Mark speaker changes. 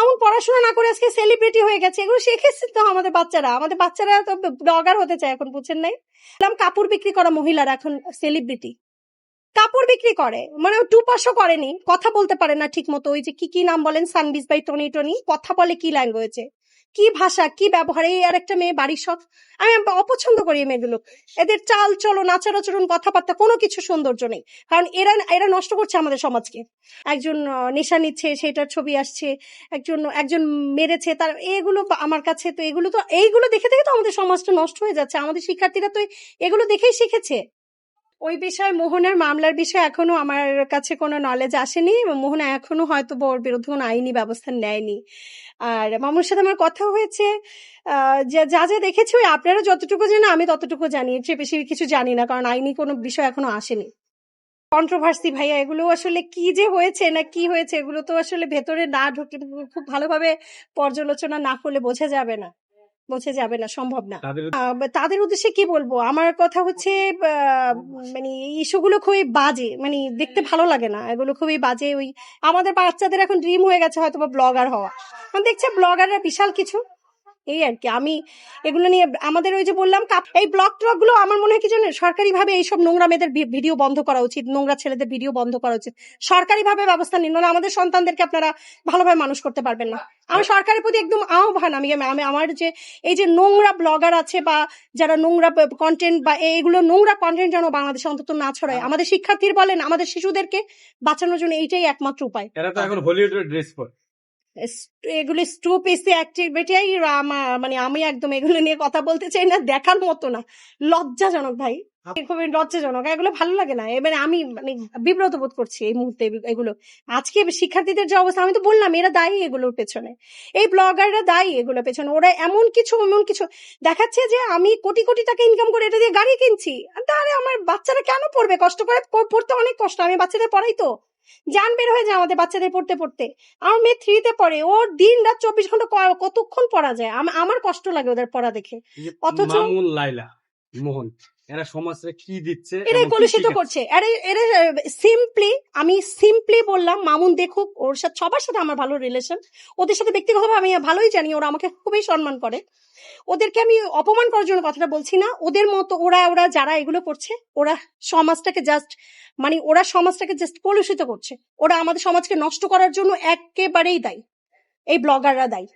Speaker 1: মামুন পড়াশোনা না করে আজকে সেলিব্রিটি হয়ে গেছে, এগুলো শিখেছে তো আমাদের বাচ্চারা তো ব্লগার হতে চায় এখন, বুঝছেন নাই? কাপড় বিক্রি করা মহিলারা এখন সেলিব্রিটি, কাপড় বিক্রি করে, মানে টু পাশও করেনি, কথা বলতে পারে না ঠিক মতো, ওই যে কি নাম বলেন, সানবিজ বাই টনি, কথা বলে কি ল্যাঙ্গুয়েজে, কি ভাষা, কি ব্যবহার। এই আর একটা মেয়ে বাড়ির সব, আমি অপছন্দ করি এই মেয়েগুলো, এদের চাল চলন, আচার আচরণ, কথাবার্তা, কোনো কিছু সৌন্দর্য নেই, কারণ এরা নষ্ট করছে আমাদের সমাজকে। একজন নেশা নিচ্ছে, সেটার ছবি আসছে, একজন মেরেছে তার, এগুলো আমার কাছে তো এইগুলো দেখে দেখে তো আমাদের সমাজটা নষ্ট হয়ে যাচ্ছে, আমাদের শিক্ষার্থীরা তো এগুলো দেখেই শিখেছে। ওই বিষয়ে মোহনার মামলার বিষয়ে এখনো আমার কাছে কোনো নলেজ আসেনি, মোহনা এখনো হয়তো ওর বিরুদ্ধে কোনো আইনি ব্যবস্থা নেয়নি। আর মামুর সাথে আমার কথা হয়েছে, যা দেখেছি ওই আপনারা যতটুকু জানেন আমি ততটুকু জানি, এর চেয়ে বেশি কিছু জানি না, কারণ আইনি কোনো বিষয় এখনো আসেনি। কন্ট্রোভার্সি ভাইয়া, এগুলো আসলে কি যে হয়েছে না কি হয়েছে, এগুলো তো আসলে ভেতরে না ঢুকে খুব ভালোভাবে পর্যালোচনা না করলে বোঝা যাবে না, সম্ভব না। তাদের উদ্দেশ্যে কি বলবো, আমার কথা হচ্ছে মানে ইস্যুগুলো খুবই বাজে, মানে দেখতে ভালো লাগে না, এগুলো খুবই বাজে। ওই আমাদের বাচ্চাদের এখন ড্রিম হয়ে গেছে হয়তো বা ব্লগার হওয়া, কারণ দেখছে ব্লগাররা বিশাল কিছু, এই আর কি। আমি এগুলো নিয়ে আমাদের ওই যে বললাম এই ব্লগ ট্লগ গুলো আমার মনে হয় কি জানেন, সরকারি ভাবে এইসব নোংরা মেয়েদের ভিডিও বন্ধ করা উচিত, নোংরা ছেলেদের ভিডিও বন্ধ করা উচিত, সরকারি ভাবে ব্যবস্থা নিন, নাহলে আমাদের সন্তানদেরকে আপনারা ভালোভাবে মানুষ করতে পারবেন না। আমি সরকারের প্রতি একদম আহ্বান, আমি আমার যে এই যে নোংরা ব্লগার আছে বা যারা নোংরা কন্টেন্ট বা এইগুলো নোংরা কন্টেন্ট যেন বাংলাদেশে অন্তত না ছড়ায়, আমাদের শিক্ষার্থীর বলেন, আমাদের শিশুদেরকে বাঁচানোর জন্য এইটাই একমাত্র উপায়।
Speaker 2: এরা তো এখন হলিউডের ড্রেস পরে,
Speaker 1: এগুলো স্টুপিসি অ্যাক্টিভিটি, মানে আমি একদম এগুলো নিয়ে কথা বলতে চাই না, দেখার মতো না, লজ্জাজনক ভাই, খুবই লজ্জাজনক, এগুলো ভালো লাগে না। এবারে আমি মানে বিব্রত বোধ করছি এই মুহূর্তে এগুলো। আজকে শিক্ষার্থীদের যে অবস্থা, আমি তো বললাম এরা দায়ী এগুলোর পেছনে, এই ব্লগাররা দায়ী এগুলোর পেছনে। ওরা এমন কিছু দেখাচ্ছে যে আমি কোটি কোটি টাকা ইনকাম করে এটা দিয়ে গাড়ি কিনছি, তাহলে আমার বাচ্চারা কেন পড়বে? কষ্ট করে পড়তে অনেক কষ্ট, আমি বাচ্চাদের পড়াই তো, জান বের হয়ে যায় আমাদের বাচ্চাদের পড়তে। আমার মেয়ে 3-তে পড়ে, ওর দিন রাত 24 ঘন্টা কতক্ষণ পড়া যায়, আমার কষ্ট লাগে ওদের পড়া দেখে। অথচ
Speaker 2: মামুন, লাইলা, মোহন, এরা সমাজে কি দিচ্ছে,
Speaker 1: এরাই কলুষিত করছে। আমি সিম্পলি বললাম মামুন দেখুক, ওর সাথে সবার সাথে আমার ভালো রিলেশন, ওদের সাথে ব্যক্তিগতভাবে আমি ভালোই জানি, ওরা আমাকে খুবই সম্মান করে, ওদেরকে আমি অপমান করার জন্য কথাটা বলছি না। ওদের মতো ওরা যারা এগুলো করছে, ওরা সমাজটাকে জাস্ট কলুষিত করছে, ওরা আমাদের সমাজকে নষ্ট করার জন্য একেবারেই দায়ী, এই ব্লগাররা দায়ী।